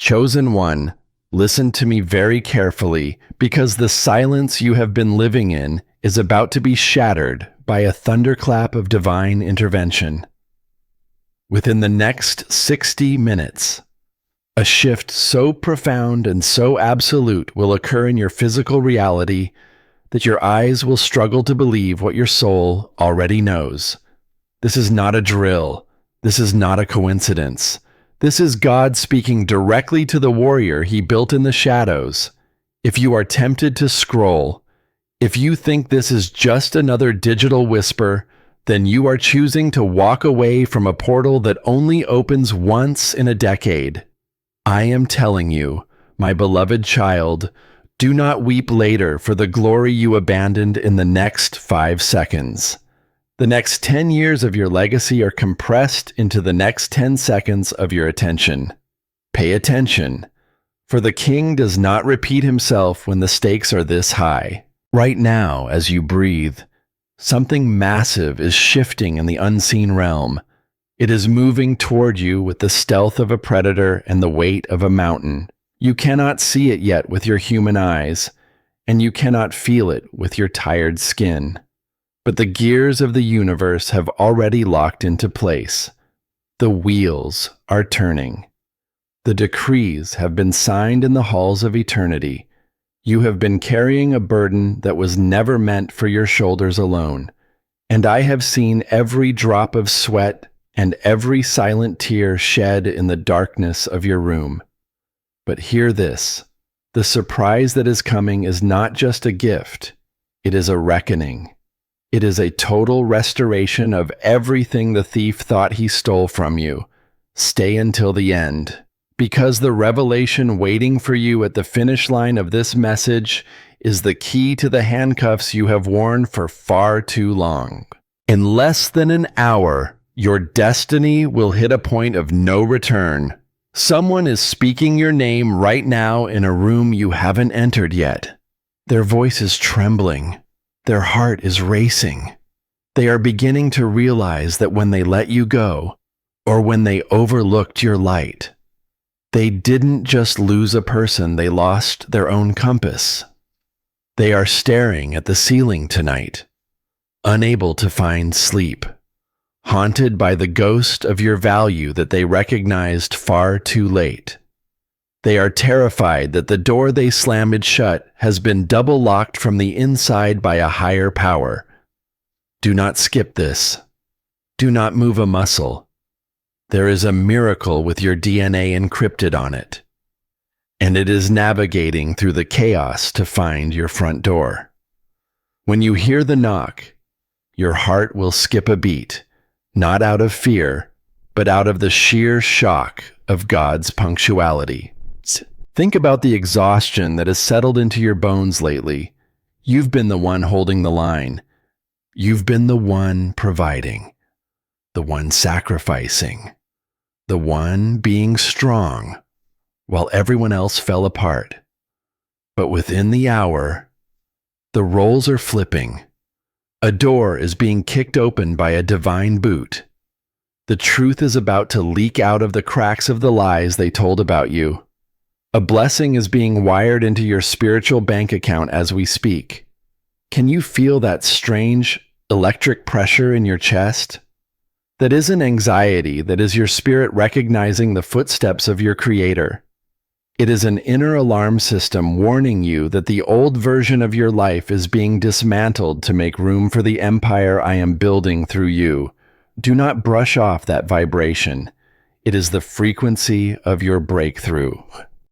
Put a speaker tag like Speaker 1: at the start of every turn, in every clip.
Speaker 1: Chosen one, listen to me very carefully, because the silence you have been living in is about to be shattered by a thunderclap of divine intervention. Within the next 60 minutes, a shift so profound and so absolute will occur in your physical reality that your eyes will struggle to believe what your soul already knows. This is not a drill. This is not a coincidence. This is God speaking directly to the warrior he built in the shadows. If you are tempted to scroll, if you think this is just another digital whisper, then you are choosing to walk away from a portal that only opens once in a decade. I am telling you, my beloved child, do not weep later for the glory you abandoned in the next 5 seconds. The next 10 years of your legacy are compressed into the next 10 seconds of your attention. Pay attention, for the king does not repeat himself when the stakes are this high. Right now, as you breathe, something massive is shifting in the unseen realm. It is moving toward you with the stealth of a predator and the weight of a mountain. You cannot see it yet with your human eyes, and you cannot feel it with your tired skin. But the gears of the universe have already locked into place. The wheels are turning. The decrees have been signed in the halls of eternity. You have been carrying a burden that was never meant for your shoulders alone, and I have seen every drop of sweat and every silent tear shed in the darkness of your room. But hear this, the surprise that is coming is not just a gift, it is a reckoning. It is a total restoration of everything the thief thought he stole from you. Stay until the end, because the revelation waiting for you at the finish line of this message is the key to the handcuffs you have worn for far too long. In less than an hour, your destiny will hit a point of no return. Someone is speaking your name right now in a room you haven't entered yet. Their voice is trembling. Their heart is racing. They are beginning to realize that when they let you go, or when they overlooked your light, they didn't just lose a person, they lost their own compass. They are staring at the ceiling tonight, unable to find sleep, haunted by the ghost of your value that they recognized far too late. They are terrified that the door they slammed shut has been double locked from the inside by a higher power. Do not skip this. Do not move a muscle. There is a miracle with your DNA encrypted on it, and it is navigating through the chaos to find your front door. When you hear the knock, your heart will skip a beat, not out of fear, but out of the sheer shock of God's punctuality. Think about the exhaustion that has settled into your bones lately. You've been the one holding the line. You've been the one providing, the one sacrificing, the one being strong, while everyone else fell apart. But within the hour, the roles are flipping. A door is being kicked open by a divine boot. The truth is about to leak out of the cracks of the lies they told about you. A blessing is being wired into your spiritual bank account as we speak. Can you feel that strange electric pressure in your chest? That isn't anxiety, that is your spirit recognizing the footsteps of your Creator. It is an inner alarm system warning you that the old version of your life is being dismantled to make room for the empire I am building through you. Do not brush off that vibration. It is the frequency of your breakthrough.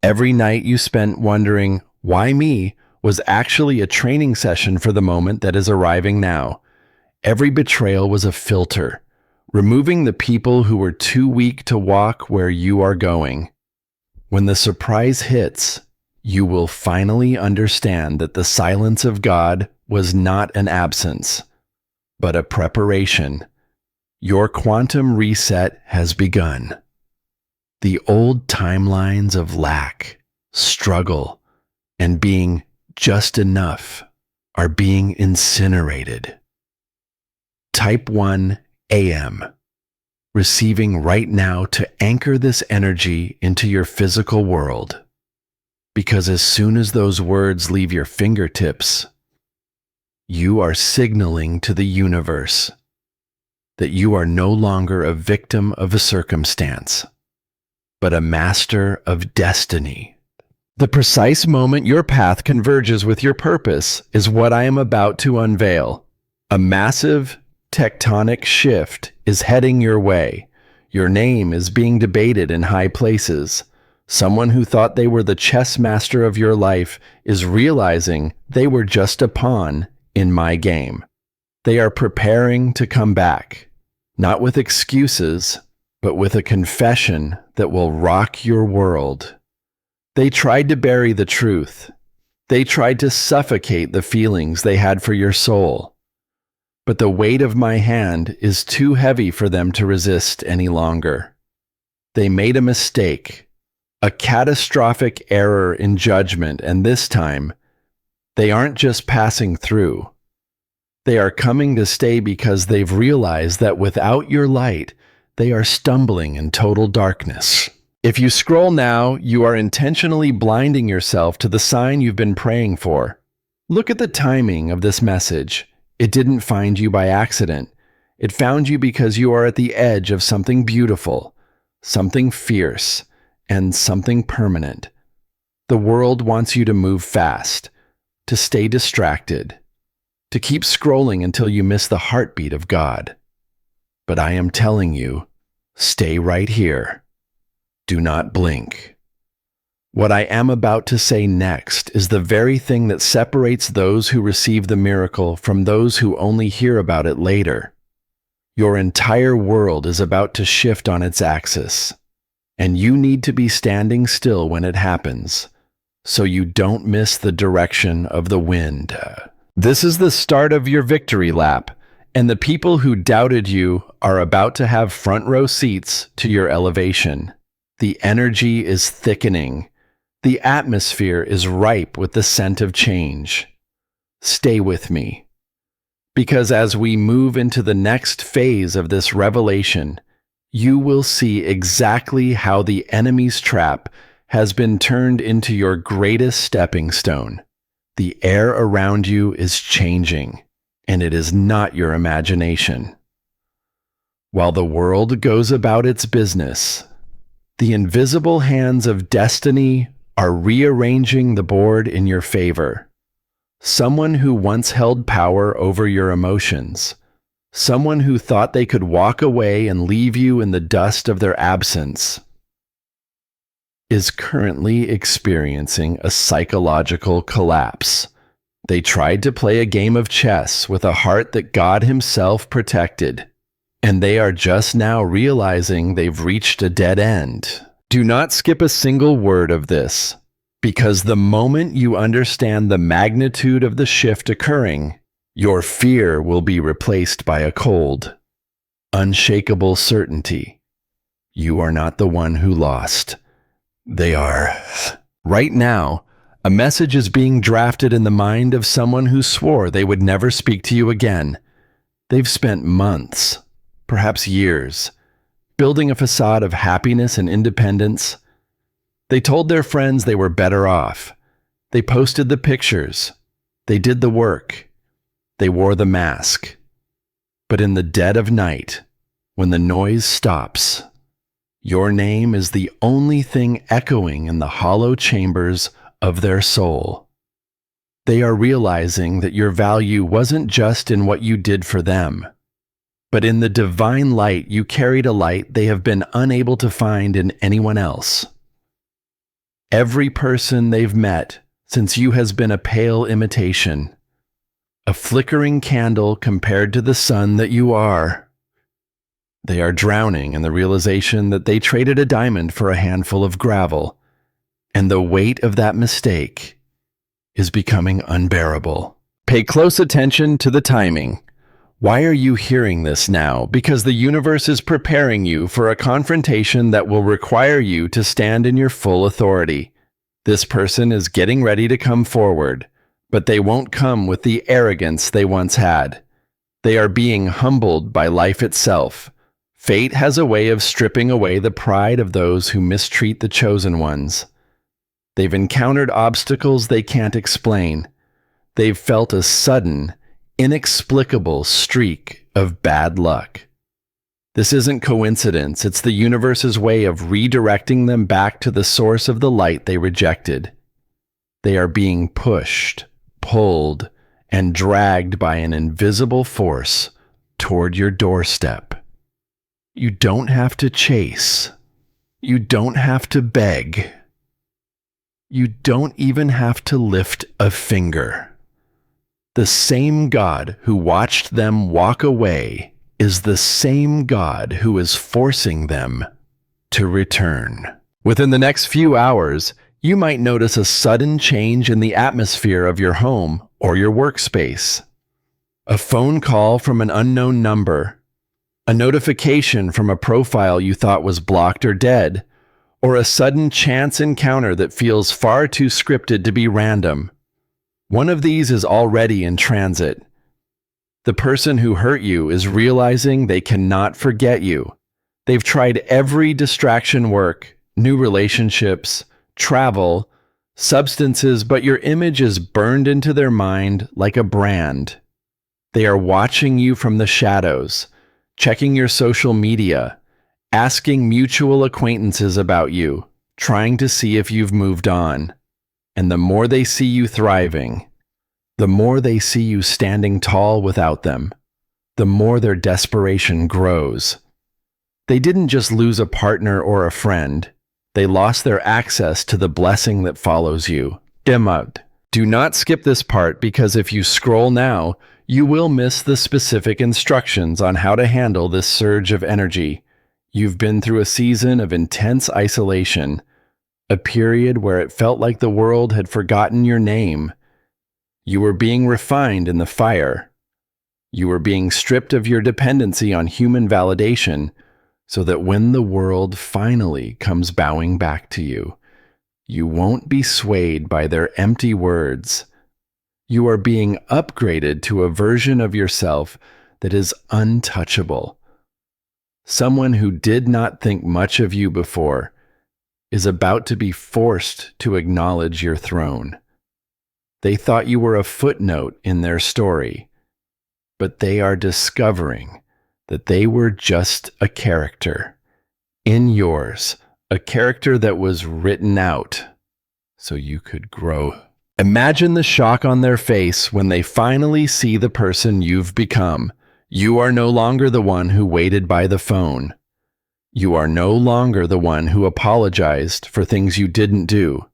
Speaker 1: Every night you spent wondering, why me, was actually a training session for the moment that is arriving now. Every betrayal was a filter, removing the people who were too weak to walk where you are going. When the surprise hits, you will finally understand that the silence of God was not an absence, but a preparation. Your quantum reset has begun. The old timelines of lack, struggle, and being just enough are being incinerated. Type 1 AM. receiving right now to anchor this energy into your physical world. Because as soon as those words leave your fingertips, you are signaling to the universe that you are no longer a victim of a circumstance, but a master of destiny. The precise moment your path converges with your purpose is what I am about to unveil. A massive tectonic shift is heading your way. Your name is being debated in high places. Someone who thought they were the chess master of your life is realizing they were just a pawn in my game. They are preparing to come back, not with excuses, but with a confession that will rock your world. They tried to bury the truth. They tried to suffocate the feelings they had for your soul. But the weight of my hand is too heavy for them to resist any longer. They made a mistake, a catastrophic error in judgment, and this time, they aren't just passing through. They are coming to stay because they've realized that without your light, they are stumbling in total darkness. If you scroll now, you are intentionally blinding yourself to the sign you've been praying for. Look at the timing of this message. It didn't find you by accident. It found you because you are at the edge of something beautiful, something fierce, and something permanent. The world wants you to move fast, to stay distracted, to keep scrolling until you miss the heartbeat of God. But I am telling you, stay right here. Do not blink. What I am about to say next is the very thing that separates those who receive the miracle from those who only hear about it later. Your entire world is about to shift on its axis, and you need to be standing still when it happens, so you don't miss the direction of the wind. This is the start of your victory lap, and the people who doubted you are about to have front row seats to your elevation. The energy is thickening. The atmosphere is ripe with the scent of change. Stay with me, because as we move into the next phase of this revelation, you will see exactly how the enemy's trap has been turned into your greatest stepping stone. The air around you is changing, and it is not your imagination. While the world goes about its business, the invisible hands of destiny are rearranging the board in your favor. Someone who once held power over your emotions, someone who thought they could walk away and leave you in the dust of their absence, is currently experiencing a psychological collapse. They tried to play a game of chess with a heart that God Himself protected, and they are just now realizing they've reached a dead end. Do not skip a single word of this, because the moment you understand the magnitude of the shift occurring, your fear will be replaced by a cold, unshakable certainty. You are not the one who lost. They are. Right now, a message is being drafted in the mind of someone who swore they would never speak to you again. They've spent months, perhaps years, building a facade of happiness and independence. They told their friends they were better off. They posted the pictures. They did the work. They wore the mask. But in the dead of night, when the noise stops, your name is the only thing echoing in the hollow chambers of their soul. They are realizing that your value wasn't just in what you did for them, but in the divine light you carried, a light they have been unable to find in anyone else. Every person they've met since you has been a pale imitation, a flickering candle compared to the sun that you are. They are drowning in the realization that they traded a diamond for a handful of gravel, and the weight of that mistake is becoming unbearable. Pay close attention to the timing. Why are you hearing this now? Because the universe is preparing you for a confrontation that will require you to stand in your full authority. This person is getting ready to come forward, but they won't come with the arrogance they once had. They are being humbled by life itself, Fate has a way of stripping away the pride of those who mistreat the chosen ones. They've encountered obstacles they can't explain. They've felt a sudden, inexplicable streak of bad luck. This isn't coincidence, it's the universe's way of redirecting them back to the source of the light they rejected. They are being pushed, pulled, and dragged by an invisible force toward your doorstep. You don't have to chase. You don't have to beg. You don't even have to lift a finger. The same God who watched them walk away is the same God who is forcing them to return. Within the next few hours, you might notice a sudden change in the atmosphere of your home or your workspace. A phone call from an unknown number, a notification from a profile you thought was blocked or dead, or a sudden chance encounter that feels far too scripted to be random. One of these is already in transit. The person who hurt you is realizing they cannot forget you. They've tried every distraction work, new relationships, travel, substances, but your image is burned into their mind like a brand. They are watching you from the shadows, checking your social media, asking mutual acquaintances about you, trying to see if you've moved on. And the more they see you thriving, the more they see you standing tall without them, the more their desperation grows. They didn't just lose a partner or a friend. They lost their access to the blessing that follows you. Do not skip this part, because if you scroll now, you will miss the specific instructions on how to handle this surge of energy. You've been through a season of intense isolation, a period where it felt like the world had forgotten your name. You were being refined in the fire. You were being stripped of your dependency on human validation, so that when the world finally comes bowing back to you, you won't be swayed by their empty words. You are being upgraded to a version of yourself that is untouchable. Someone who did not think much of you before is about to be forced to acknowledge your throne. They thought you were a footnote in their story, but they are discovering that they were just a character in yours, a character that was written out so you could grow. Imagine the shock on their face when they finally see the person you've become. You are no longer the one who waited by the phone. You are no longer the one who apologized for things you didn't do.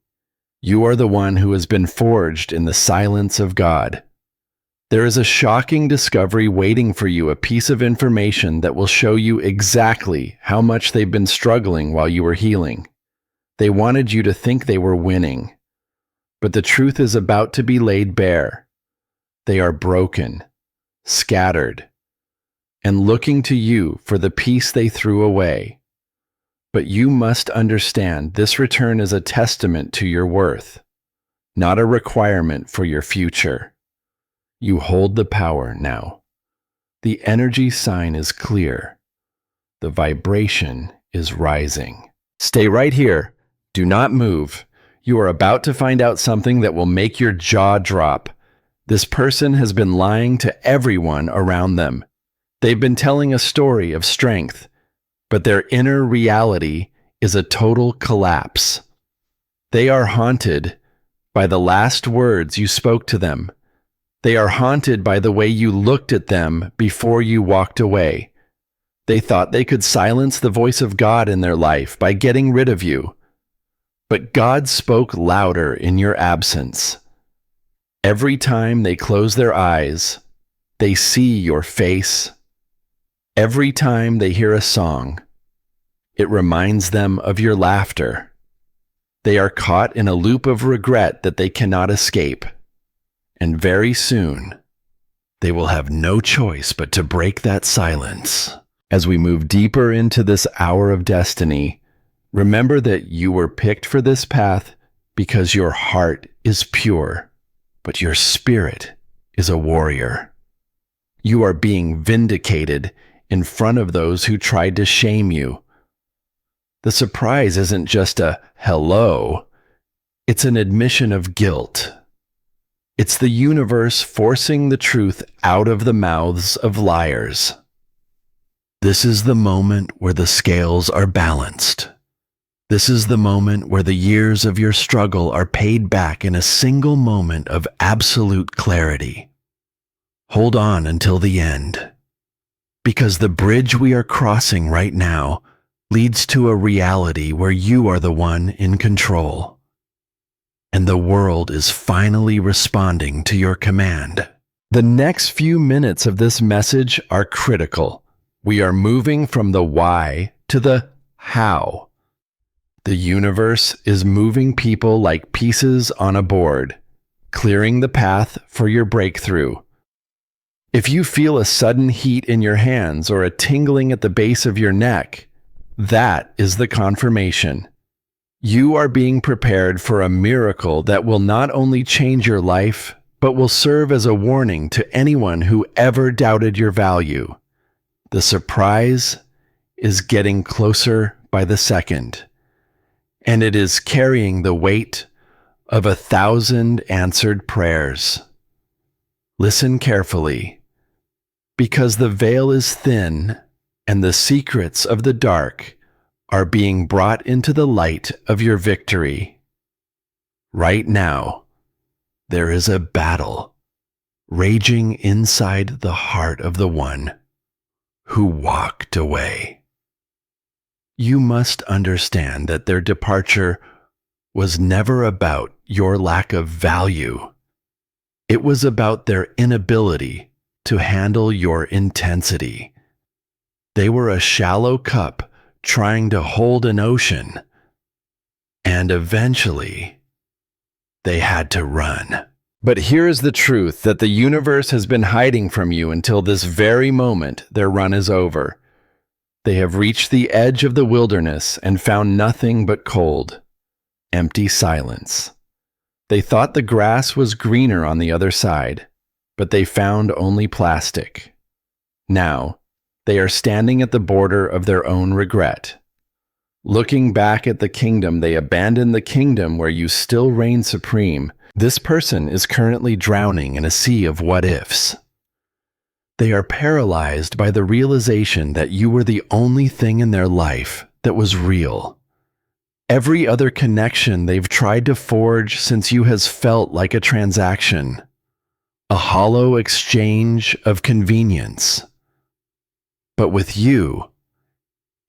Speaker 1: You are the one who has been forged in the silence of God. There is a shocking discovery waiting for you, a piece of information that will show you exactly how much they've been struggling while you were healing. They wanted you to think they were winning, but the truth is about to be laid bare. They are broken, scattered, and looking to you for the piece they threw away. But you must understand this return is a testament to your worth, not a requirement for your future. You hold the power now. The energy sign is clear. The vibration is rising. Stay right here. Do not move. You are about to find out something that will make your jaw drop. This person has been lying to everyone around them. They've been telling a story of strength, but their inner reality is a total collapse. They are haunted by the last words you spoke to them. They are haunted by the way you looked at them before you walked away. They thought they could silence the voice of God in their life by getting rid of you. But God spoke louder in your absence. Every time they close their eyes, they see your face. Every time they hear a song, it reminds them of your laughter. They are caught in a loop of regret that they cannot escape. And very soon, they will have no choice but to break that silence. As we move deeper into this hour of destiny, remember that you were picked for this path because your heart is pure, but your spirit is a warrior. You are being vindicated in front of those who tried to shame you. The surprise isn't just a hello, it's an admission of guilt. It's the universe forcing the truth out of the mouths of liars. This is the moment where the scales are balanced. This is the moment where the years of your struggle are paid back in a single moment of absolute clarity. Hold on until the end, because the bridge we are crossing right now leads to a reality where you are the one in control, and the world is finally responding to your command. The next few minutes of this message are critical. We are moving from the why to the how. The universe is moving people like pieces on a board, clearing the path for your breakthrough. If you feel a sudden heat in your hands or a tingling at the base of your neck, that is the confirmation. You are being prepared for a miracle that will not only change your life, but will serve as a warning to anyone who ever doubted your value. The surprise is getting closer by the second, and it is carrying the weight of 1,000 answered prayers. Listen carefully, because the veil is thin and the secrets of the dark are being brought into the light of your victory. Right now, there is a battle raging inside the heart of the one who walked away. You must understand that their departure was never about your lack of value. It was about their inability to handle your intensity. They were a shallow cup trying to hold an ocean, and eventually they had to run. But here is the truth that the universe has been hiding from you until this very moment their run is over. They have reached the edge of the wilderness and found nothing but cold, empty silence. They thought the grass was greener on the other side, but they found only plastic. Now, they are standing at the border of their own regret. Looking back at the kingdom, they abandoned the kingdom where you still reign supreme. This person is currently drowning in a sea of what-ifs. They are paralyzed by the realization that you were the only thing in their life that was real. Every other connection they've tried to forge since you has felt like a transaction, a hollow exchange of convenience. But with you,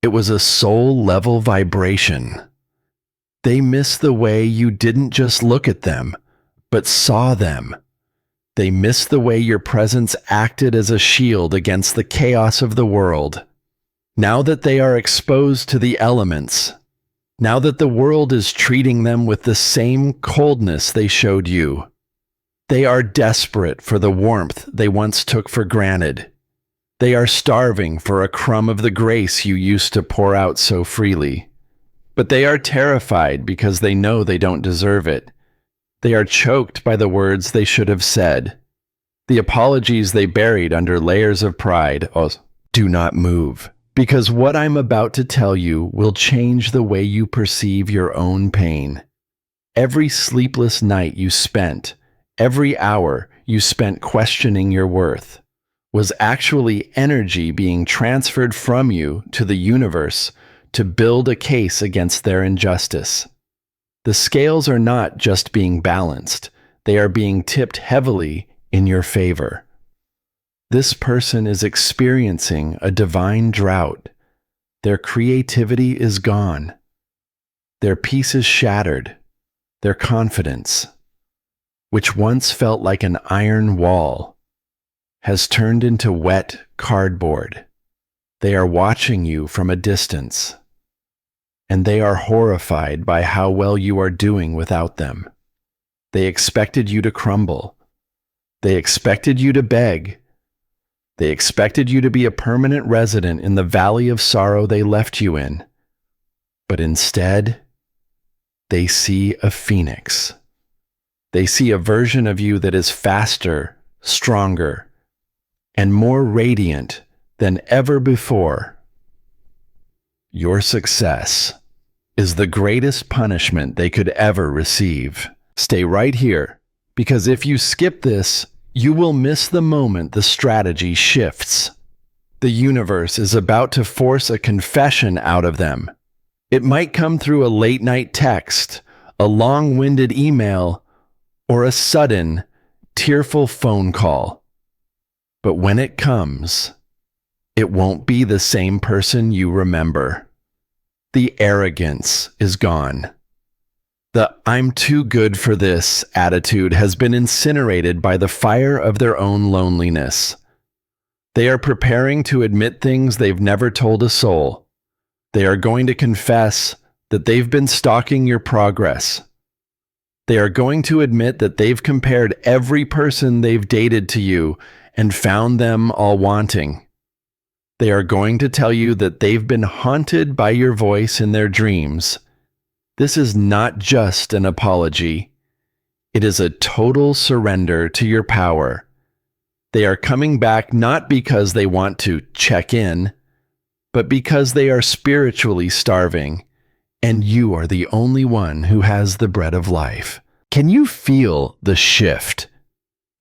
Speaker 1: it was a soul-level vibration. They miss the way you didn't just look at them, but saw them. They miss the way your presence acted as a shield against the chaos of the world. Now that they are exposed to the elements, now that the world is treating them with the same coldness they showed you, they are desperate for the warmth they once took for granted. They are starving for a crumb of the grace you used to pour out so freely. But they are terrified because they know they don't deserve it. They are choked by the words they should have said, the apologies they buried under layers of pride. Oh, do not move, because what I'm about to tell you will change the way you perceive your own pain. Every sleepless night you spent, every hour you spent questioning your worth, was actually energy being transferred from you to the universe to build a case against their injustice. The scales are not just being balanced, they are being tipped heavily in your favor. This person is experiencing a divine drought. Their creativity is gone. Their peace is shattered. Their confidence, which once felt like an iron wall, has turned into wet cardboard. They are watching you from a distance, and they are horrified by how well you are doing without them. They expected you to crumble. They expected you to beg. They expected you to be a permanent resident in the valley of sorrow they left you in. But instead, they see a phoenix. They see a version of you that is faster, stronger, and more radiant than ever before. Your success is the greatest punishment they could ever receive. Stay right here, because if you skip this, you will miss the moment the strategy shifts. The universe is about to force a confession out of them. It might come through a late-night text, a long-winded email, or a sudden, tearful phone call. But when it comes, it won't be the same person you remember. The arrogance is gone. The "I'm too good for this" attitude has been incinerated by the fire of their own loneliness. They are preparing to admit things they've never told a soul. They are going to confess that they've been stalking your progress. They are going to admit that they've compared every person they've dated to you and found them all wanting. They are going to tell you that they've been haunted by your voice in their dreams. This is not just an apology. It is a total surrender to your power. They are coming back not because they want to check in, but because they are spiritually starving, and you are the only one who has the bread of life. Can you feel the shift?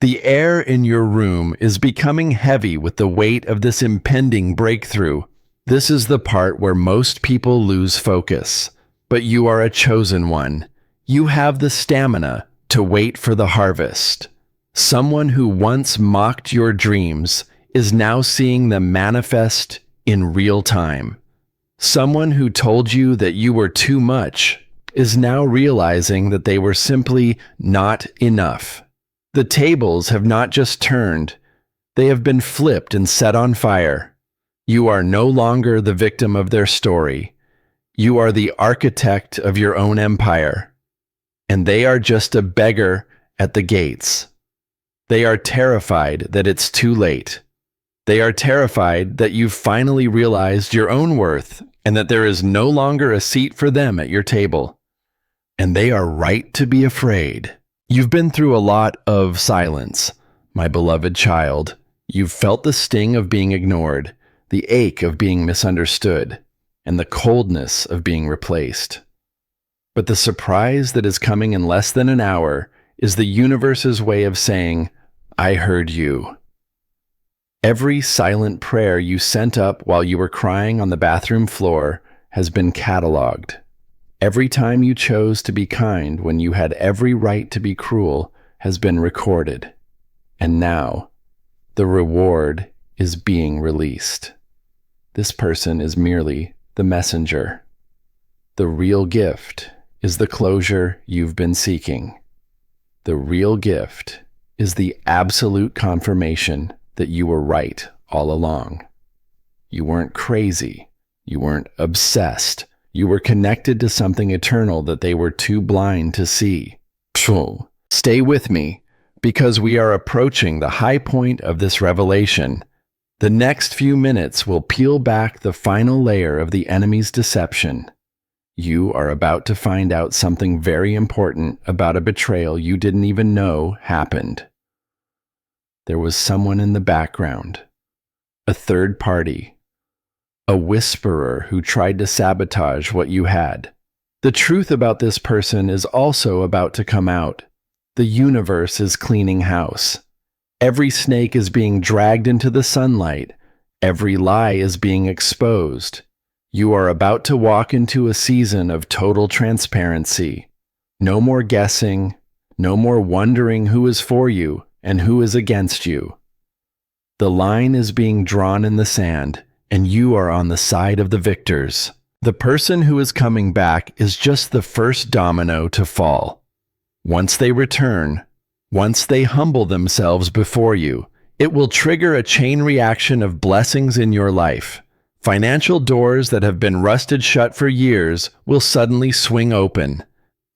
Speaker 1: The air in your room is becoming heavy with the weight of this impending breakthrough. This is the part where most people lose focus, but you are a chosen one. You have the stamina to wait for the harvest. Someone who once mocked your dreams is now seeing them manifest in real time. Someone who told you that you were too much is now realizing that they were simply not enough. The tables have not just turned, they have been flipped and set on fire. You are no longer the victim of their story. You are the architect of your own empire, and they are just a beggar at the gates. They are terrified that it's too late. They are terrified that you've finally realized your own worth and that there is no longer a seat for them at your table. And they are right to be afraid. You've been through a lot of silence, my beloved child. You've felt the sting of being ignored, the ache of being misunderstood, and the coldness of being replaced. But the surprise that is coming in less than an hour is the universe's way of saying, "I heard you." Every silent prayer you sent up while you were crying on the bathroom floor has been cataloged. Every time you chose to be kind when you had every right to be cruel has been recorded. And now, the reward is being released. This person is merely the messenger. The real gift is the closure you've been seeking. The real gift is the absolute confirmation that you were right all along. You weren't crazy. You weren't obsessed. You were connected to something eternal that they were too blind to see. Pshul. Stay with me, because we are approaching the high point of this revelation. The next few minutes will peel back the final layer of the enemy's deception. You are about to find out something very important about a betrayal you didn't even know happened. There was someone in the background, a third party, a whisperer who tried to sabotage what you had. The truth about this person is also about to come out. The universe is cleaning house. Every snake is being dragged into the sunlight. Every lie is being exposed. You are about to walk into a season of total transparency. No more guessing, no more wondering who is for you and who is against you. The line is being drawn in the sand, and you are on the side of the victors. The person who is coming back is just the first domino to fall. Once they return, once they humble themselves before you, it will trigger a chain reaction of blessings in your life. Financial doors that have been rusted shut for years will suddenly swing open.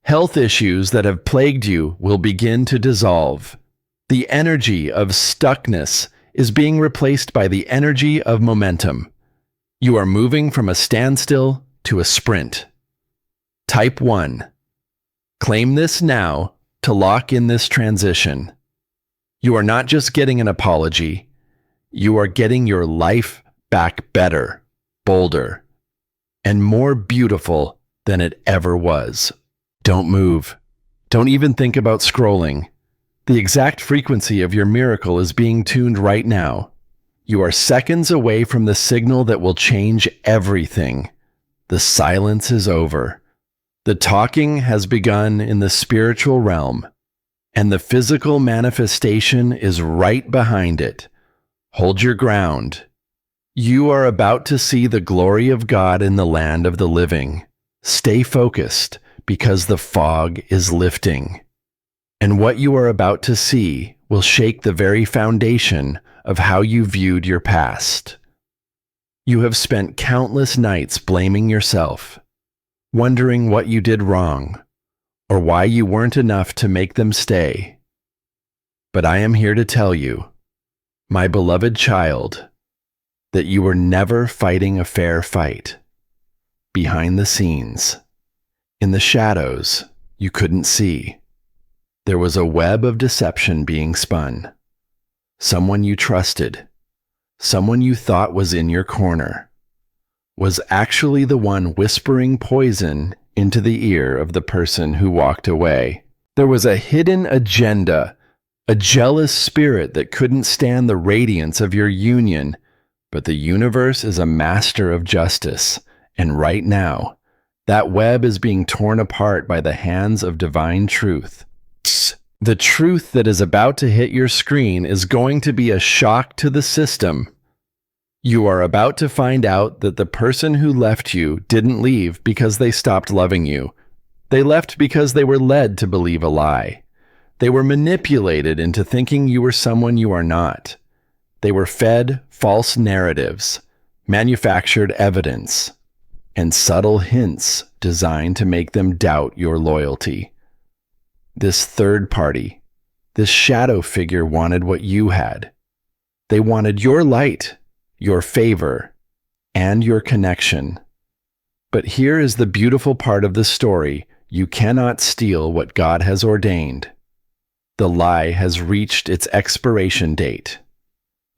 Speaker 1: Health issues that have plagued you will begin to dissolve. The energy of stuckness is being replaced by the energy of momentum. You are moving from a standstill to a sprint. Type 1. Claim this now to lock in this transition. You are not just getting an apology, you are getting your life back better, bolder, and more beautiful than it ever was. Don't move. Don't even think about scrolling. The exact frequency of your miracle is being tuned right now. You are seconds away from the signal that will change everything. The silence is over. The talking has begun in the spiritual realm, and the physical manifestation is right behind it. Hold your ground. You are about to see the glory of God in the land of the living. Stay focused, because the fog is lifting. And what you are about to see will shake the very foundation of how you viewed your past. You have spent countless nights blaming yourself, wondering what you did wrong, or why you weren't enough to make them stay. But I am here to tell you, my beloved child, that you were never fighting a fair fight. Behind the scenes, in the shadows you couldn't see, there was a web of deception being spun. Someone you trusted, someone you thought was in your corner, was actually the one whispering poison into the ear of the person who walked away. There was a hidden agenda, a jealous spirit that couldn't stand the radiance of your union, but the universe is a master of justice, and right now, that web is being torn apart by the hands of divine truth. The truth that is about to hit your screen is going to be a shock to the system. You are about to find out that the person who left you didn't leave because they stopped loving you. They left because they were led to believe a lie. They were manipulated into thinking you were someone you are not. They were fed false narratives, manufactured evidence, and subtle hints designed to make them doubt your loyalty. This third party, this shadow figure wanted what you had. They wanted your light, your favor, and your connection. But here is the beautiful part of the story. You cannot steal what God has ordained. The lie has reached its expiration date.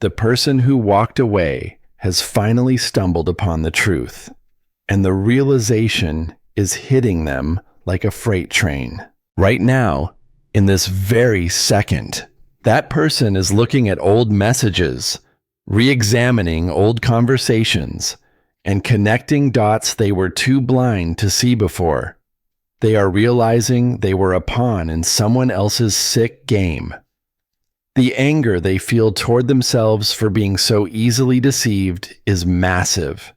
Speaker 1: The person who walked away has finally stumbled upon the truth, and the realization is hitting them like a freight train. Right now, in this very second, that person is looking at old messages, re-examining old conversations, and connecting dots they were too blind to see before. They are realizing they were a pawn in someone else's sick game. The anger they feel toward themselves for being so easily deceived is massive.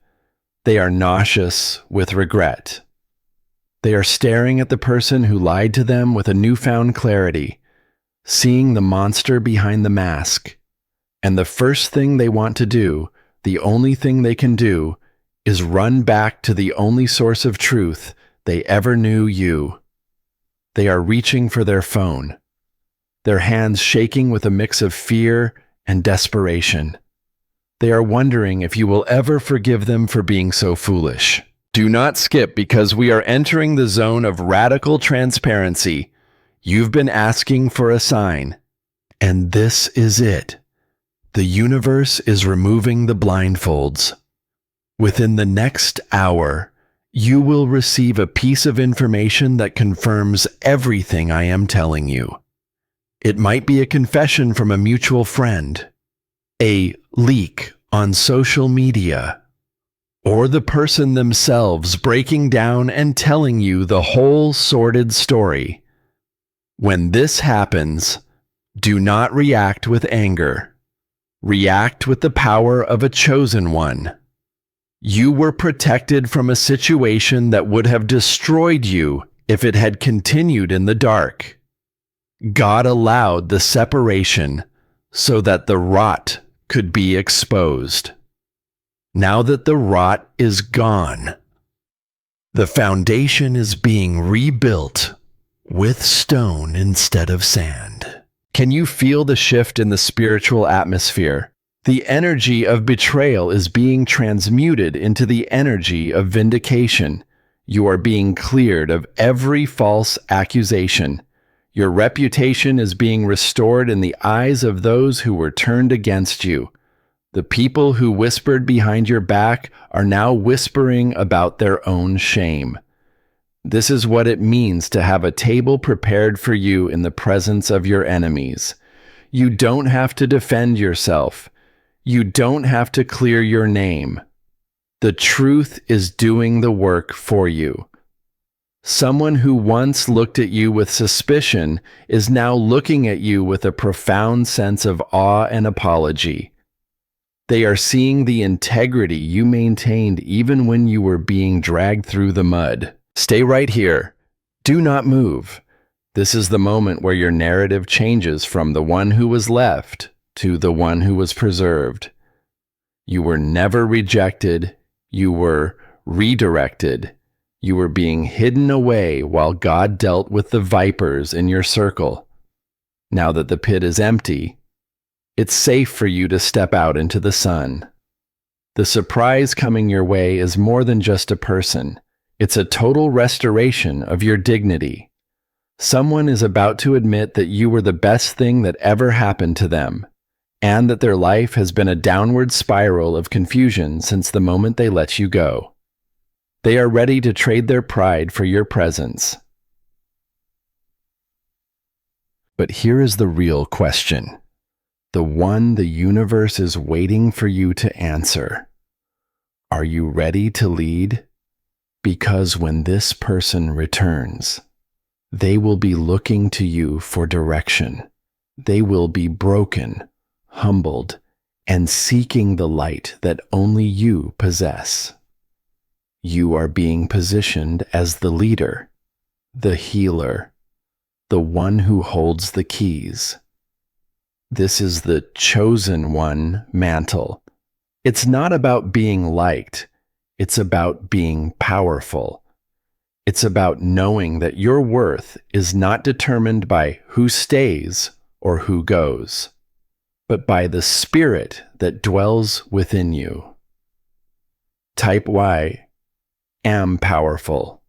Speaker 1: They are nauseous with regret. They are staring at the person who lied to them with a newfound clarity, seeing the monster behind the mask. And the first thing they want to do, the only thing they can do, is run back to the only source of truth they ever knew, you. They are reaching for their phone, their hands shaking with a mix of fear and desperation. They are wondering if you will ever forgive them for being so foolish. Do not skip, because we are entering the zone of radical transparency. You've been asking for a sign, and this is it. The universe is removing the blindfolds. Within the next hour, you will receive a piece of information that confirms everything I am telling you. It might be a confession from a mutual friend, a leak on social media, or the person themselves breaking down and telling you the whole sordid story. When this happens, do not react with anger. React with the power of a chosen one. You were protected from a situation that would have destroyed you if it had continued in the dark. God allowed the separation so that the rot could be exposed. Now that the rot is gone, the foundation is being rebuilt with stone instead of sand. Can you feel the shift in the spiritual atmosphere? The energy of betrayal is being transmuted into the energy of vindication. You are being cleared of every false accusation. Your reputation is being restored in the eyes of those who were turned against you. The people who whispered behind your back are now whispering about their own shame. This is what it means to have a table prepared for you in the presence of your enemies. You don't have to defend yourself. You don't have to clear your name. The truth is doing the work for you. Someone who once looked at you with suspicion is now looking at you with a profound sense of awe and apology. They are seeing the integrity you maintained even when you were being dragged through the mud. Stay right here. Do not move. This is the moment where your narrative changes from the one who was left to the one who was preserved. You were never rejected. You were redirected. You were being hidden away while God dealt with the vipers in your circle. Now that the pit is empty, it's safe for you to step out into the sun. The surprise coming your way is more than just a person. It's a total restoration of your dignity. Someone is about to admit that you were the best thing that ever happened to them, and that their life has been a downward spiral of confusion since the moment they let you go. They are ready to trade their pride for your presence. But here is the real question, the one the universe is waiting for you to answer. Are you ready to lead? Because when this person returns, they will be looking to you for direction. They will be broken, humbled, and seeking the light that only you possess. You are being positioned as the leader, the healer, the one who holds the keys. This is the chosen one mantle. It's not about being liked. It's about being powerful. It's about knowing that your worth is not determined by who stays or who goes, but by the spirit that dwells within you. Type Y, am powerful,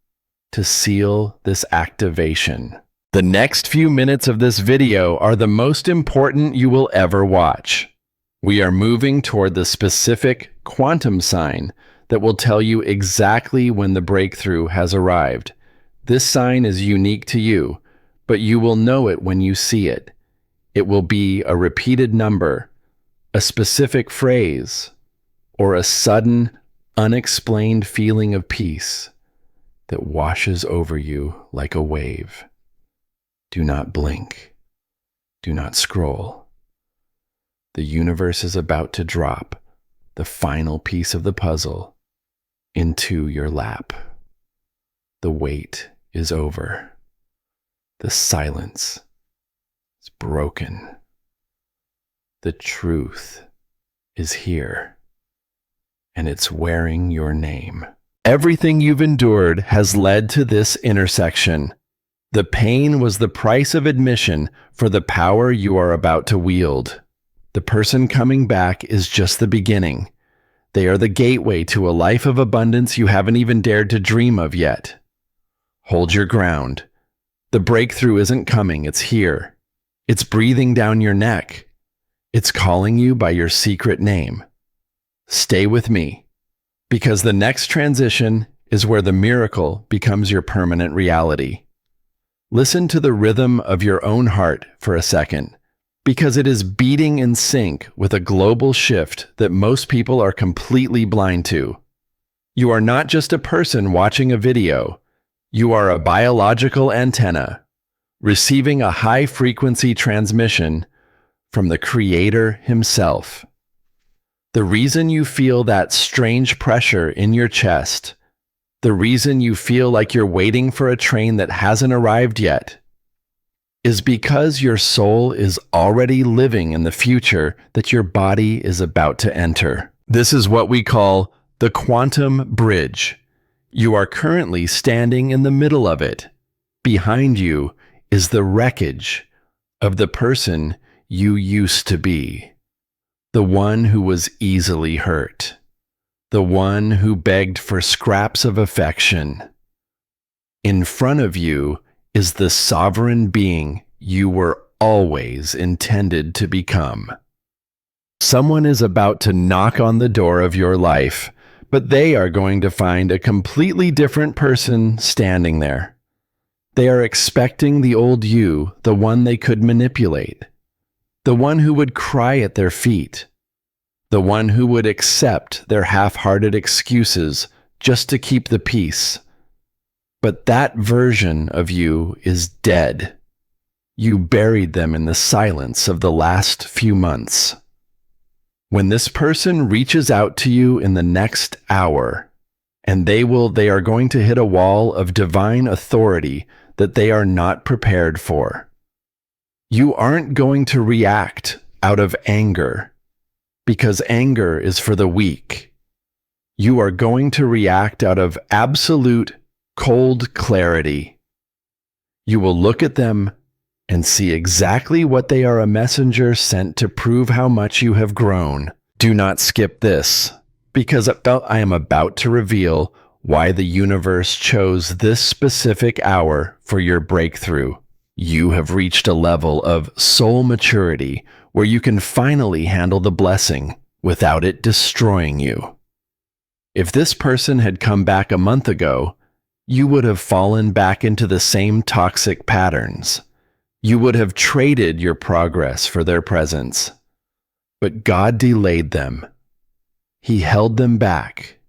Speaker 1: to seal this activation. The next few minutes of this video are the most important you will ever watch. We are moving toward the specific quantum sign that will tell you exactly when the breakthrough has arrived. This sign is unique to you, but you will know it when you see it. It will be a repeated number, a specific phrase, or a sudden, unexplained feeling of peace that washes over you like a wave. Do not blink. Do not scroll. The universe is about to drop the final piece of the puzzle into your lap. The wait is over. The silence is broken. The truth is here, and it's wearing your name. Everything you've endured has led to this intersection. The pain was the price of admission for the power you are about to wield. The person coming back is just the beginning. They are the gateway to a life of abundance you haven't even dared to dream of yet. Hold your ground. The breakthrough isn't coming, it's here. It's breathing down your neck. It's calling you by your secret name. Stay with me, because the next transition is where the miracle becomes your permanent reality. Listen to the rhythm of your own heart for a second, because it is beating in sync with a global shift that most people are completely blind to. You are not just a person watching a video. You are a biological antenna, receiving a high-frequency transmission from the Creator Himself. The reason you feel that strange pressure in your chest, the reason you feel like you're waiting for a train that hasn't arrived yet, is because your soul is already living in the future that your body is about to enter. This is what we call the quantum bridge. You are currently standing in the middle of it. Behind you is the wreckage of the person you used to be. The one who was easily hurt. The one who begged for scraps of affection. In front of you is the sovereign being you were always intended to become. Someone is about to knock on the door of your life, but they are going to find a completely different person standing there. They are expecting the old you, the one they could manipulate, the one who would cry at their feet, the one who would accept their half-hearted excuses just to keep the peace. But that version of you is dead. You buried them in the silence of the last few months. When this person reaches out to you in the next hour, and they are going to hit a wall of divine authority that they are not prepared for. You aren't going to react out of anger, because anger is for the weak. You are going to react out of absolute cold clarity. You will look at them and see exactly what they are, a messenger sent to prove how much you have grown. Do not skip this, because I am about to reveal why the universe chose this specific hour for your breakthrough. You have reached a level of soul maturity where you can finally handle the blessing without it destroying you. If this person had come back a month ago, you would have fallen back into the same toxic patterns. You would have traded your progress for their presence. But God delayed them. He held them back.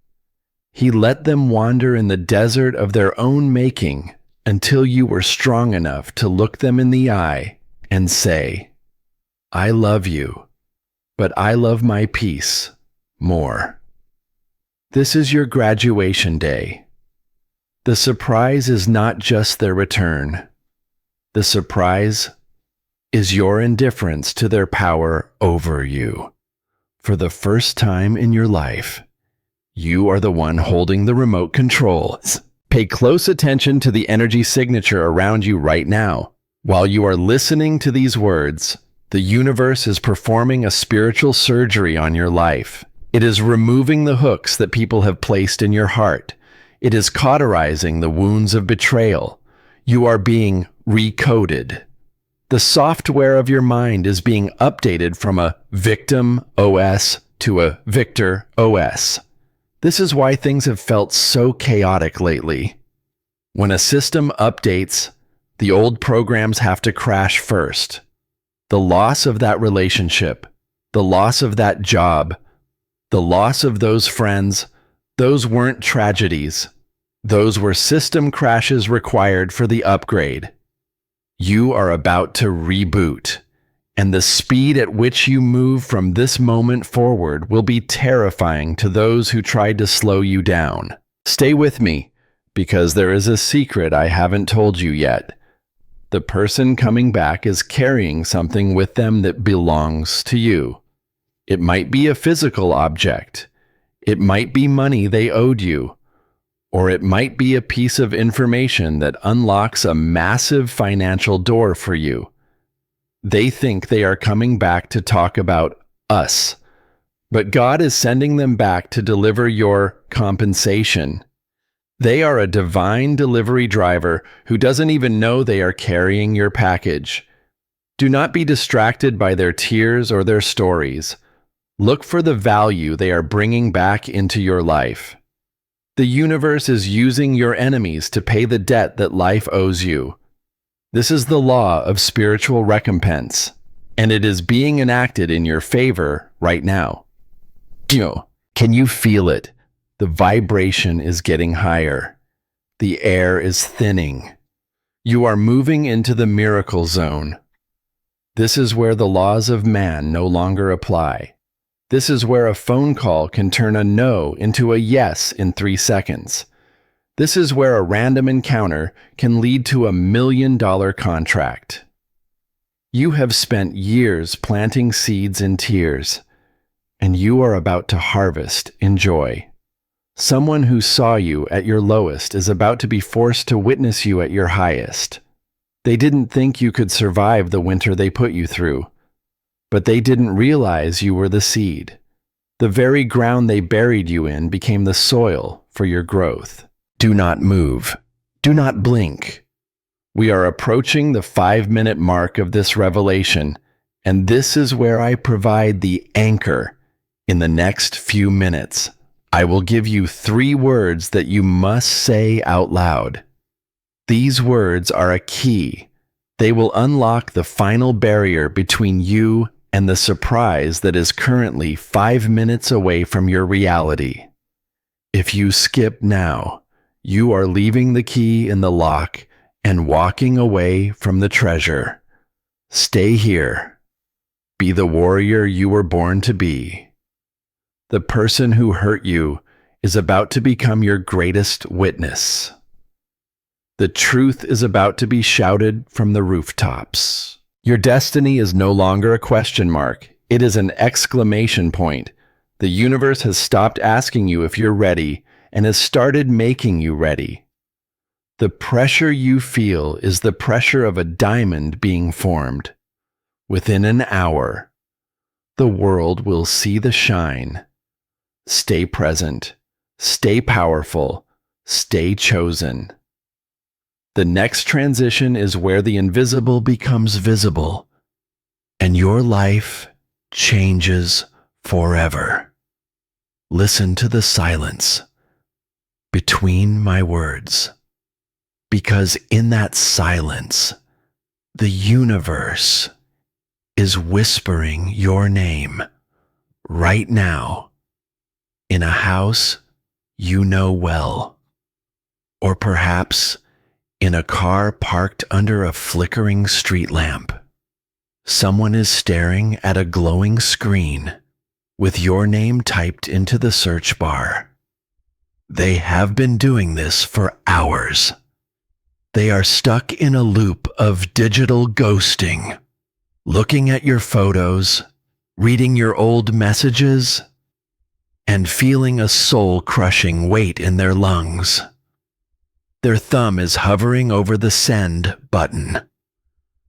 Speaker 1: He let them wander in the desert of their own making until you were strong enough to look them in the eye and say, I love you, but I love my peace more. This is your graduation day. The surprise is not just their return. The surprise is your indifference to their power over you. For the first time in your life, you are the one holding the remote controls. Pay close attention to the energy signature around you right now. While you are listening to these words, the universe is performing a spiritual surgery on your life. It is removing the hooks that people have placed in your heart. It is cauterizing the wounds of betrayal. You are being recoded. The software of your mind is being updated from a victim OS to a victor OS. This is why things have felt so chaotic lately. When a system updates, the old programs have to crash first. The loss of that relationship, the loss of that job, the loss of those friends, those weren't tragedies. Those were system crashes required for the upgrade. You are about to reboot, and the speed at which you move from this moment forward will be terrifying to those who tried to slow you down. Stay with me, because there is a secret I haven't told you yet. The person coming back is carrying something with them that belongs to you. It might be a physical object. It might be money they owed you. Or it might be a piece of information that unlocks a massive financial door for you. They think they are coming back to talk about us, but God is sending them back to deliver your compensation. They are a divine delivery driver who doesn't even know they are carrying your package. Do not be distracted by their tears or their stories. Look for the value they are bringing back into your life. The universe is using your enemies to pay the debt that life owes you. This is the law of spiritual recompense, and it is being enacted in your favor right now. Can you feel it? The vibration is getting higher. The air is thinning. You are moving into the miracle zone. This is where the laws of man no longer apply. This is where a phone call can turn a no into a yes in 3 seconds. This is where a random encounter can lead to $1 million contract. You have spent years planting seeds in tears, and you are about to harvest in joy. Someone who saw you at your lowest is about to be forced to witness you at your highest. They didn't think you could survive the winter they put you through. But they didn't realize you were the seed. The very ground they buried you in became the soil for your growth. Do not move. Do not blink. We are approaching the 5-minute mark of this revelation, And this is where I provide the anchor in the next few minutes. I will give you 3 words that you must say out loud. These words are a key. They will unlock the final barrier between you and the surprise that is currently 5 minutes away from your reality. If you skip now, you are leaving the key in the lock and walking away from the treasure. Stay here. Be the warrior you were born to be. The person who hurt you is about to become your greatest witness. The truth is about to be shouted from the rooftops. Your destiny is no longer a question mark. It is an exclamation point. The universe has stopped asking you if you're ready and has started making you ready. The pressure you feel is the pressure of a diamond being formed. Within an hour, the world will see the shine. Stay present, stay powerful, stay chosen. The next transition is where the invisible becomes visible, and your life changes forever. Listen to the silence between my words, because in that silence, the universe is whispering your name right now in a house you know well, or perhaps in a car parked under a flickering street lamp. Someone is staring at a glowing screen with your name typed into the search bar. They have been doing this for hours. They are stuck in a loop of digital ghosting, looking at your photos, reading your old messages, and feeling a soul-crushing weight in their lungs. Their thumb is hovering over the send button.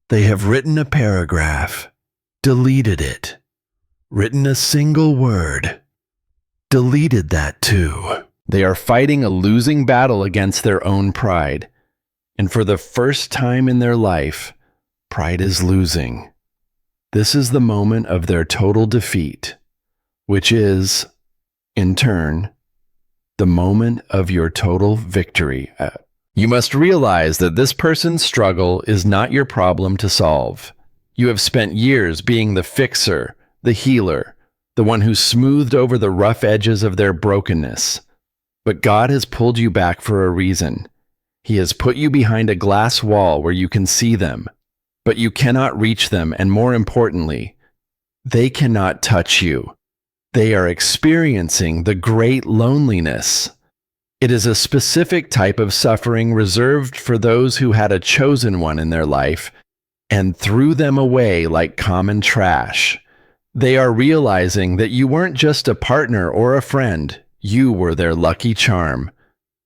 Speaker 1: They have written a paragraph, deleted it, written a single word, deleted that too. They are fighting a losing battle against their own pride. And for the first time in their life, pride is losing. This is the moment of their total defeat, which is, in turn, the moment of your total victory. You must realize that this person's struggle is not your problem to solve. You have spent years being the fixer, the healer, the one who smoothed over the rough edges of their brokenness. But God has pulled you back for a reason. He has put you behind a glass wall where you can see them, but you cannot reach them, and more importantly, they cannot touch you. They are experiencing the great loneliness. It is a specific type of suffering reserved for those who had a chosen one in their life and threw them away like common trash. They are realizing that you weren't just a partner or a friend. You were their lucky charm.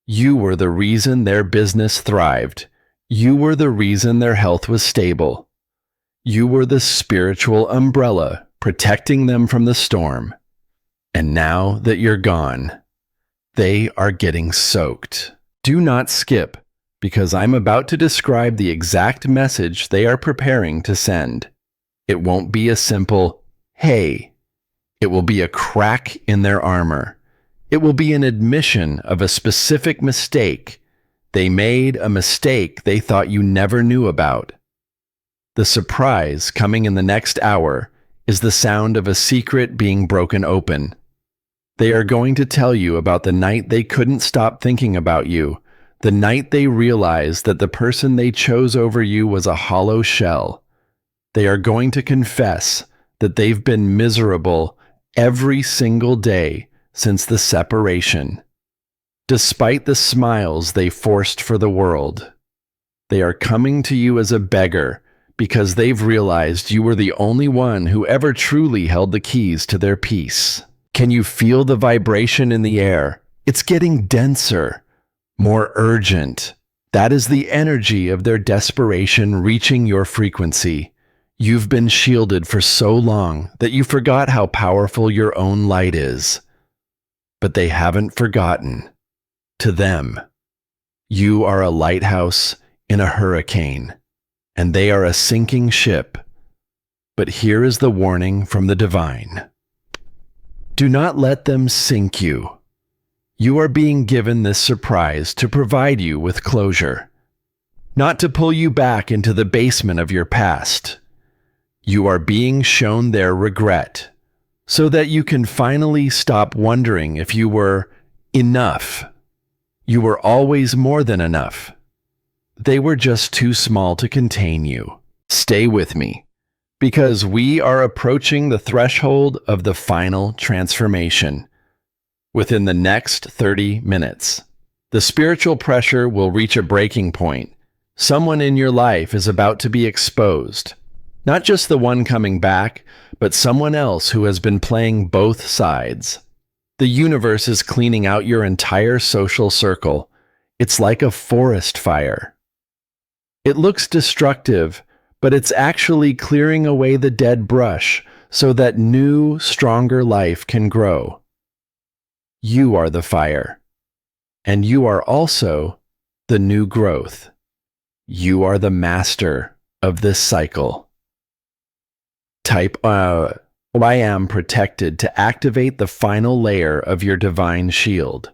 Speaker 1: You were the reason their business thrived. You were the reason their health was stable. You were the spiritual umbrella protecting them from the storm. And now that you're gone, they are getting soaked. Do not skip, because I'm about to describe the exact message they are preparing to send. It won't be a simple, hey. It will be a crack in their armor. It will be an admission of a specific mistake. They made a mistake they thought you never knew about. The surprise coming in the next hour is the sound of a secret being broken open. They are going to tell you about the night they couldn't stop thinking about you, the night they realized that the person they chose over you was a hollow shell. They are going to confess that they've been miserable every single day since the separation. Despite the smiles they forced for the world, they are coming to you as a beggar because they've realized you were the only one who ever truly held the keys to their peace. Can you feel the vibration in the air? It's getting denser, more urgent. That is the energy of their desperation reaching your frequency. You've been shielded for so long that you forgot how powerful your own light is. But they haven't forgotten. To them, you are a lighthouse in a hurricane, and they are a sinking ship. But here is the warning from the divine. Do not let them sink you. You are being given this surprise to provide you with closure, not to pull you back into the basement of your past. You are being shown their regret, so that you can finally stop wondering if you were enough. You were always more than enough. They were just too small to contain you. Stay with me, because we are approaching the threshold of the final transformation. Within the next 30 minutes, the spiritual pressure will reach a breaking point. Someone in your life is about to be exposed. Not just the one coming back, but someone else who has been playing both sides. The universe is cleaning out your entire social circle. It's like a forest fire. It looks destructive, but it's actually clearing away the dead brush so that new, stronger life can grow. You are the fire, and you are also the new growth. You are the master of this cycle. Type I am protected to activate the final layer of your divine shield.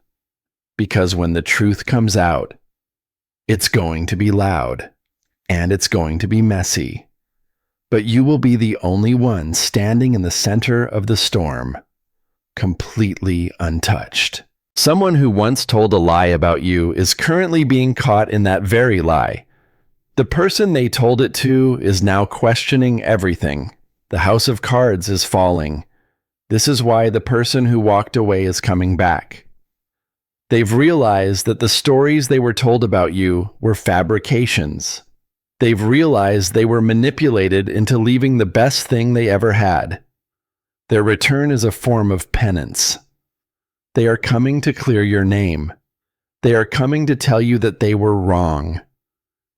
Speaker 1: Because when the truth comes out, it's going to be loud and it's going to be messy. But you will be the only one standing in the center of the storm, completely untouched. Someone who once told a lie about you is currently being caught in that very lie. The person they told it to is now questioning everything. The house of cards is falling. This is why the person who walked away is coming back. They've realized that the stories they were told about you were fabrications. They've realized they were manipulated into leaving the best thing they ever had. Their return is a form of penance. They are coming to clear your name. They are coming to tell you that they were wrong,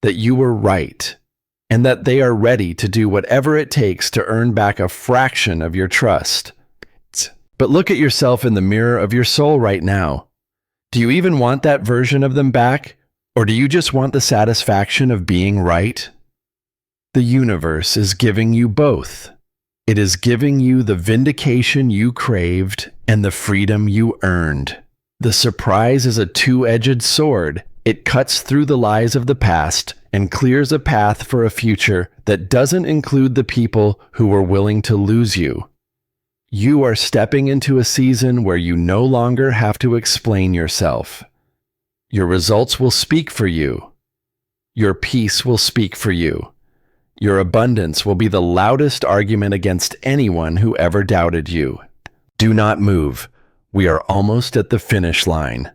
Speaker 1: that you were right, and that they are ready to do whatever it takes to earn back a fraction of your trust. But look at yourself in the mirror of your soul right now. Do you even want that version of them back? Or do you just want the satisfaction of being right? The universe is giving you both. It is giving you the vindication you craved and the freedom you earned. The surprise is a two-edged sword. It cuts through the lies of the past and clears a path for a future that doesn't include the people who were willing to lose you. You are stepping into a season where you no longer have to explain yourself. Your results will speak for you. Your peace will speak for you. Your abundance will be the loudest argument against anyone who ever doubted you. Do not move. We are almost at the finish line.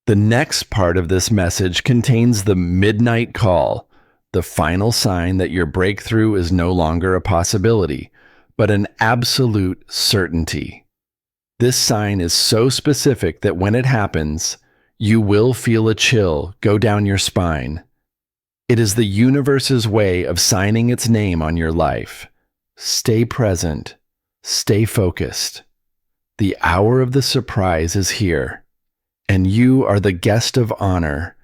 Speaker 1: The next part of this message contains the midnight call, the final sign that your breakthrough is no longer a possibility, but an absolute certainty. This sign is so specific that when it happens, you will feel a chill go down your spine. It is the universe's way of signing its name on your life. Stay present. Stay focused. The hour of the surprise is here, and you are the guest of honor.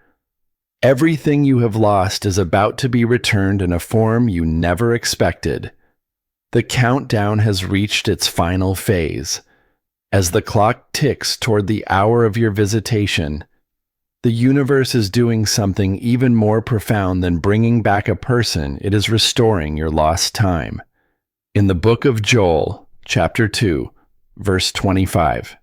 Speaker 1: Everything you have lost is about to be returned in a form you never expected. The countdown has reached its final phase. As the clock ticks toward the hour of your visitation, the universe is doing something even more profound than bringing back a person. It is restoring your lost time. In the book of Joel, chapter 2, verse 25,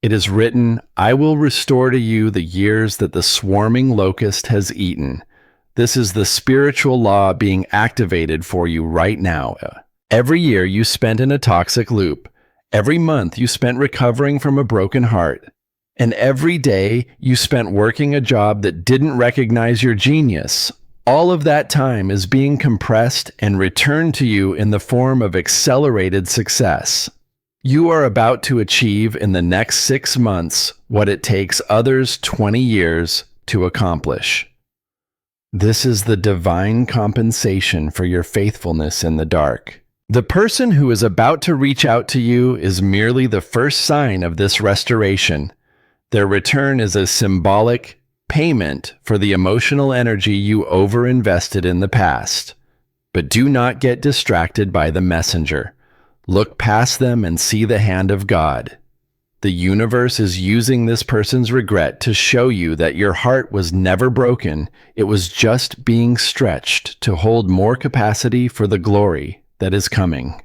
Speaker 1: it is written, "I will restore to you the years that the swarming locust has eaten." This is the spiritual law being activated for you right now. Every year you spent in a toxic loop. Every month you spent recovering from a broken heart. And every day you spent working a job that didn't recognize your genius. All of that time is being compressed and returned to you in the form of accelerated success. You are about to achieve in the next 6 months what it takes others 20 years to accomplish. This is the divine compensation for your faithfulness in the dark. The person who is about to reach out to you is merely the first sign of this restoration. Their return is a symbolic payment for the emotional energy you overinvested in the past. But do not get distracted by the messenger. Look past them and see the hand of God. The universe is using this person's regret to show you that your heart was never broken. It was just being stretched to hold more capacity for the glory that is coming.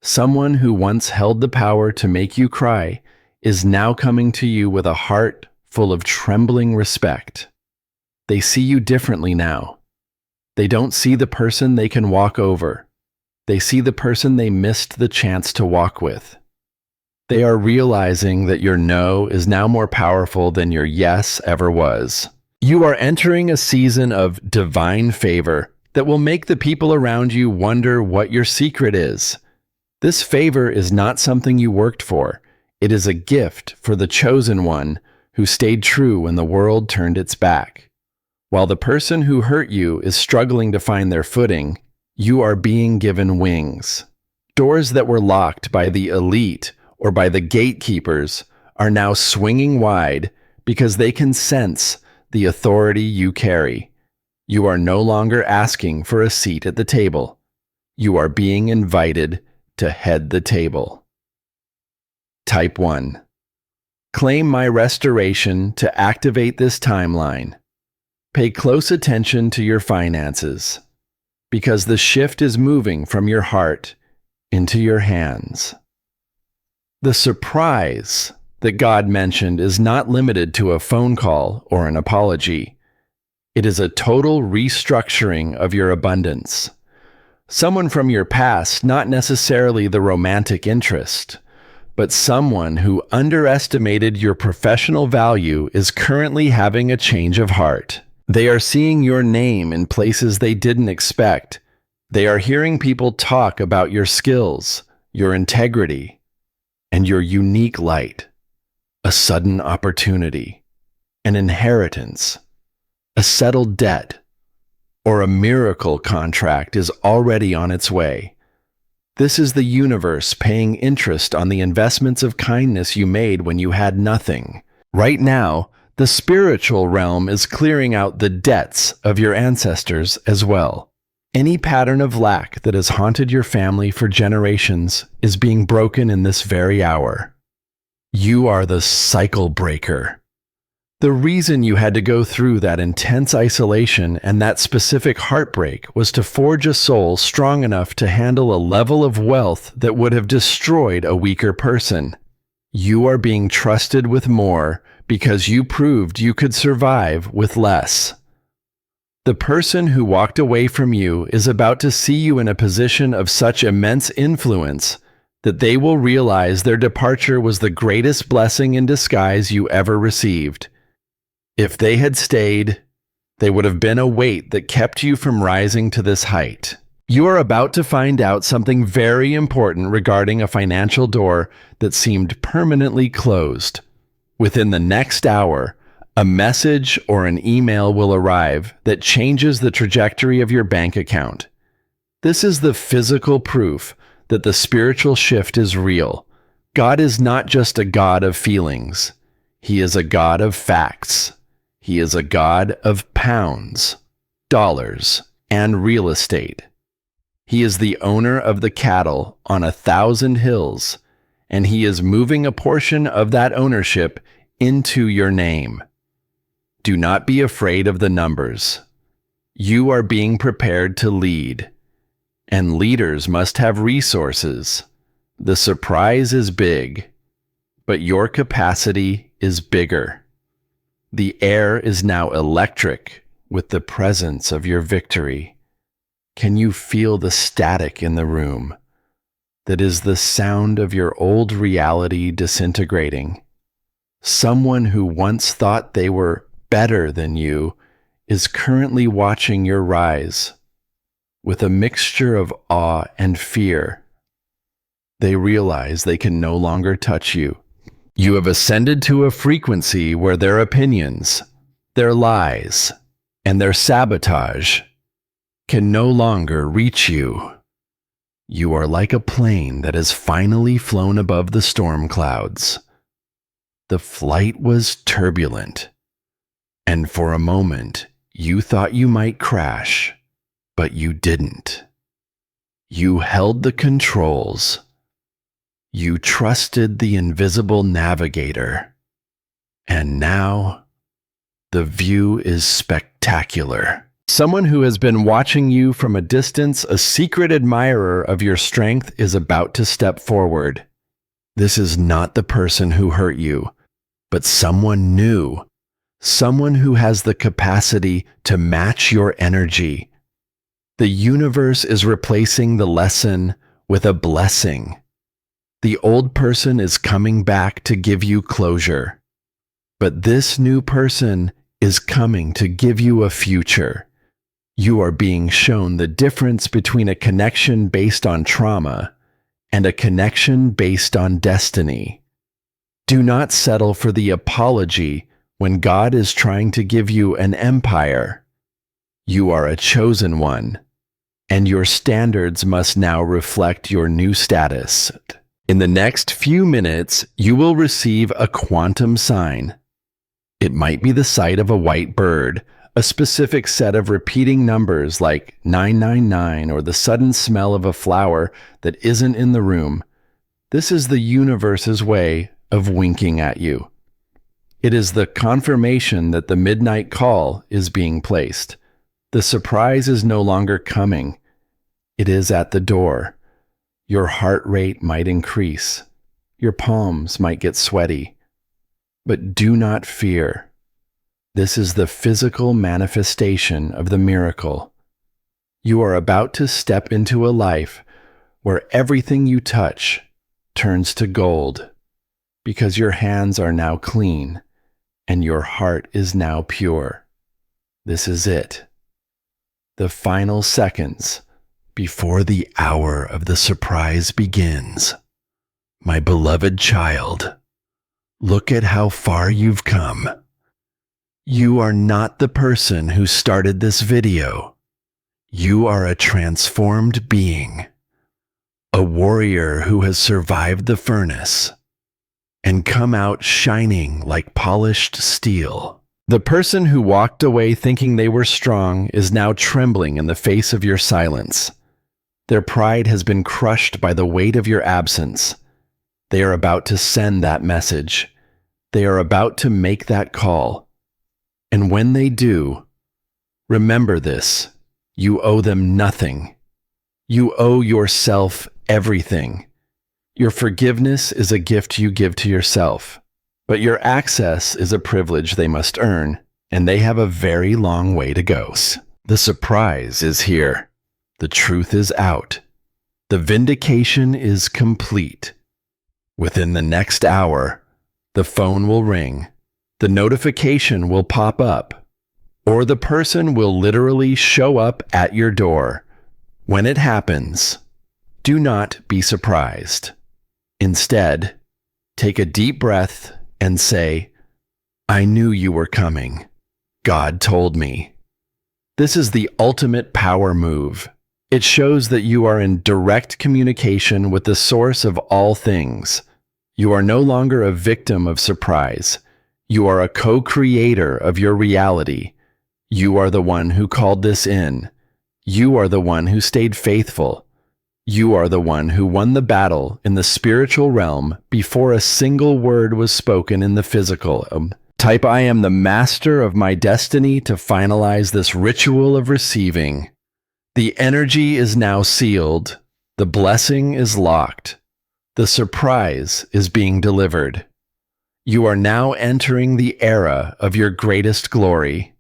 Speaker 1: Someone who once held the power to make you cry is now coming to you with a heart full of trembling respect. They see you differently now. They don't see the person they can walk over. They see the person they missed the chance to walk with. They are realizing that your no is now more powerful than your yes ever was. You are entering a season of divine favor that will make the people around you wonder what your secret is. This favor is not something you worked for. It is a gift for the chosen one who stayed true when the world turned its back. While the person who hurt you is struggling to find their footing, you are being given wings. Doors that were locked by the elite or by the gatekeepers are now swinging wide because they can sense the authority you carry. You are no longer asking for a seat at the table. You are being invited to head the table. Type 1. Claim my restoration to activate this timeline. Pay close attention to your finances, because the shift is moving from your heart into your hands. The surprise that God mentioned is not limited to a phone call or an apology. It is a total restructuring of your abundance. Someone from your past, not necessarily the romantic interest, but someone who underestimated your professional value is currently having a change of heart. They are seeing your name in places they didn't expect. They are hearing people talk about your skills, your integrity, and your unique light. A sudden opportunity, an inheritance, a settled debt, or a miracle contract is already on its way. This is the universe paying interest on the investments of kindness you made when you had nothing. Right now, the spiritual realm is clearing out the debts of your ancestors as well. Any pattern of lack that has haunted your family for generations is being broken in this very hour. You are the cycle breaker. The reason you had to go through that intense isolation and that specific heartbreak was to forge a soul strong enough to handle a level of wealth that would have destroyed a weaker person. You are being trusted with more because you proved you could survive with less. The person who walked away from you is about to see you in a position of such immense influence that they will realize their departure was the greatest blessing in disguise you ever received. If they had stayed, they would have been a weight that kept you from rising to this height. You are about to find out something very important regarding a financial door that seemed permanently closed. Within the next hour, a message or an email will arrive that changes the trajectory of your bank account. This is the physical proof that the spiritual shift is real. God is not just a God of feelings. He is a God of facts. He is a God of pounds, dollars, and real estate. He is the owner of the cattle on 1,000 hills, and he is moving a portion of that ownership into your name. Do not be afraid of the numbers. You are being prepared to lead, and leaders must have resources. The surprise is big, but your capacity is bigger. The air is now electric with the presence of your victory. Can you feel the static in the room? That is the sound of your old reality disintegrating. Someone who once thought they were better than you is currently watching your rise. With a mixture of awe and fear, they realize they can no longer touch you. You have ascended to a frequency where their opinions, their lies, and their sabotage can no longer reach you. You are like a plane that has finally flown above the storm clouds. The flight was turbulent, and for a moment you thought you might crash, but you didn't. You held the controls. You trusted the invisible navigator. And now, the view is spectacular. Someone who has been watching you from a distance, a secret admirer of your strength, is about to step forward. This is not the person who hurt you, but someone new. Someone who has the capacity to match your energy. The universe is replacing the lesson with a blessing. The old person is coming back to give you closure. But this new person is coming to give you a future. You are being shown the difference between a connection based on trauma and a connection based on destiny. Do not settle for the apology when God is trying to give you an empire. You are a chosen one, and your standards must now reflect your new status. In the next few minutes, you will receive a quantum sign. It might be the sight of a white bird, a specific set of repeating numbers like 999, or the sudden smell of a flower that isn't in the room. This is the universe's way of winking at you. It is the confirmation that the midnight call is being placed. The surprise is no longer coming. It is at the door. Your heart rate might increase. Your palms might get sweaty. But do not fear. This is the physical manifestation of the miracle. You are about to step into a life where everything you touch turns to gold, because your hands are now clean and your heart is now pure. This is it. The final seconds before the hour of the surprise begins. My beloved child, look at how far you've come. You are not the person who started this video. You are a transformed being, a warrior who has survived the furnace and come out shining like polished steel. The person who walked away thinking they were strong is now trembling in the face of your silence. Their pride has been crushed by the weight of your absence. They are about to send that message. They are about to make that call. And when they do, remember this: you owe them nothing. You owe yourself everything. Your forgiveness is a gift you give to yourself, but your access is a privilege they must earn, and they have a very long way to go. The surprise is here. The truth is out. The vindication is complete. Within the next hour, the phone will ring, the notification will pop up, or the person will literally show up at your door. When it happens, do not be surprised. Instead, take a deep breath and say, I knew you were coming. God told me. This is the ultimate power move. It shows that you are in direct communication with the source of all things. You are no longer a victim of surprise. You are a co-creator of your reality. You are the one who called this in. You are the one who stayed faithful. You are the one who won the battle in the spiritual realm before a single word was spoken in the physical. Type I am the master of my destiny to finalize this ritual of receiving. The energy is now sealed. The blessing is locked. The surprise is being delivered. You are now entering the era of your greatest glory.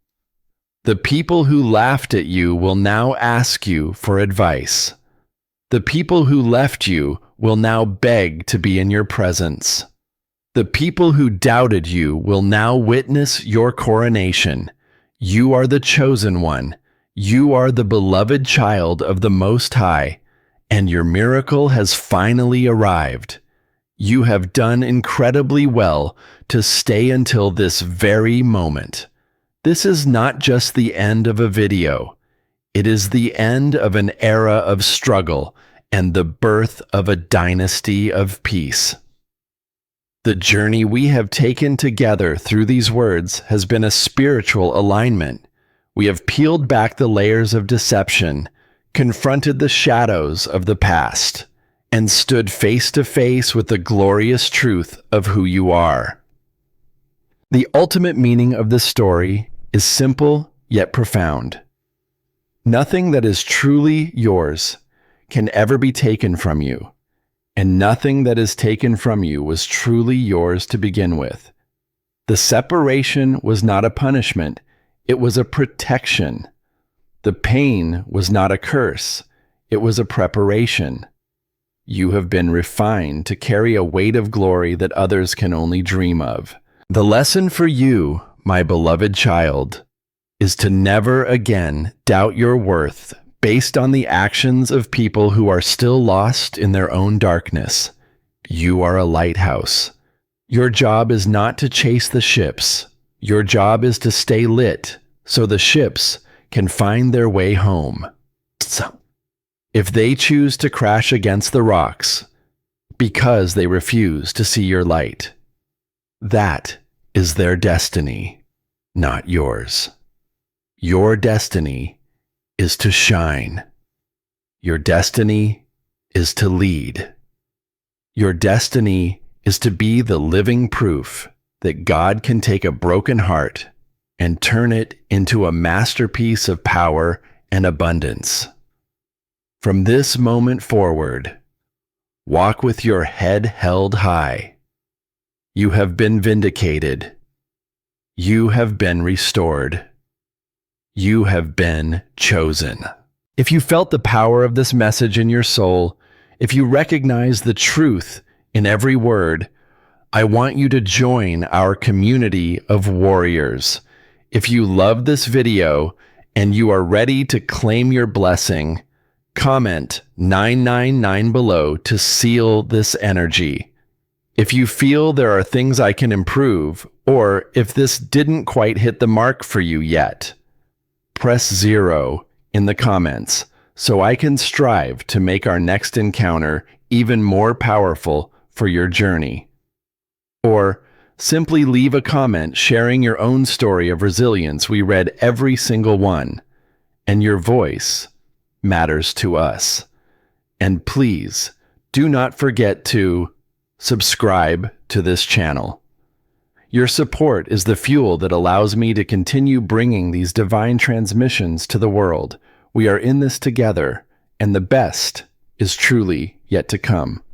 Speaker 1: The people who laughed at you will now ask you for advice. The people who left you will now beg to be in your presence. The people who doubted you will now witness your coronation. You are the chosen one. You are the beloved child of the Most High, and your miracle has finally arrived. You have done incredibly well to stay until this very moment. This is not just the end of a video. It is the end of an era of struggle and the birth of a dynasty of peace. The journey we have taken together through these words has been a spiritual alignment. We have peeled back the layers of deception, confronted the shadows of the past, and stood face to face with the glorious truth of who you are. The ultimate meaning of this story is simple yet profound. Nothing that is truly yours can ever be taken from you, and nothing that is taken from you was truly yours to begin with. The separation was not a punishment, it was a protection. The pain was not a curse, it was a preparation. You have been refined to carry a weight of glory that others can only dream of. The lesson for you, my beloved child, is to never again doubt your worth based on the actions of people who are still lost in their own darkness. You are a lighthouse. Your job is not to chase the ships. Your job is to stay lit so the ships can find their way home. If they choose to crash against the rocks because they refuse to see your light, that is their destiny, not yours. Your destiny is to shine. Your destiny is to lead. Your destiny is to be the living proof that God can take a broken heart and turn it into a masterpiece of power and abundance. From this moment forward, walk with your head held high. You have been vindicated. You have been restored. You have been chosen. If you felt the power of this message in your soul, if you recognize the truth in every word, I want you to join our community of warriors. If you love this video and you are ready to claim your blessing, comment 999 below to seal this energy. If you feel there are things I can improve, or if this didn't quite hit the mark for you yet, press 0 in the comments so I can strive to make our next encounter even more powerful for your journey. Or simply leave a comment sharing your own story of resilience. We read every single one, and your voice matters to us. And please do not forget to subscribe to this channel. Your support is the fuel that allows me to continue bringing these divine transmissions to the world. We are in this together, and the best is truly yet to come.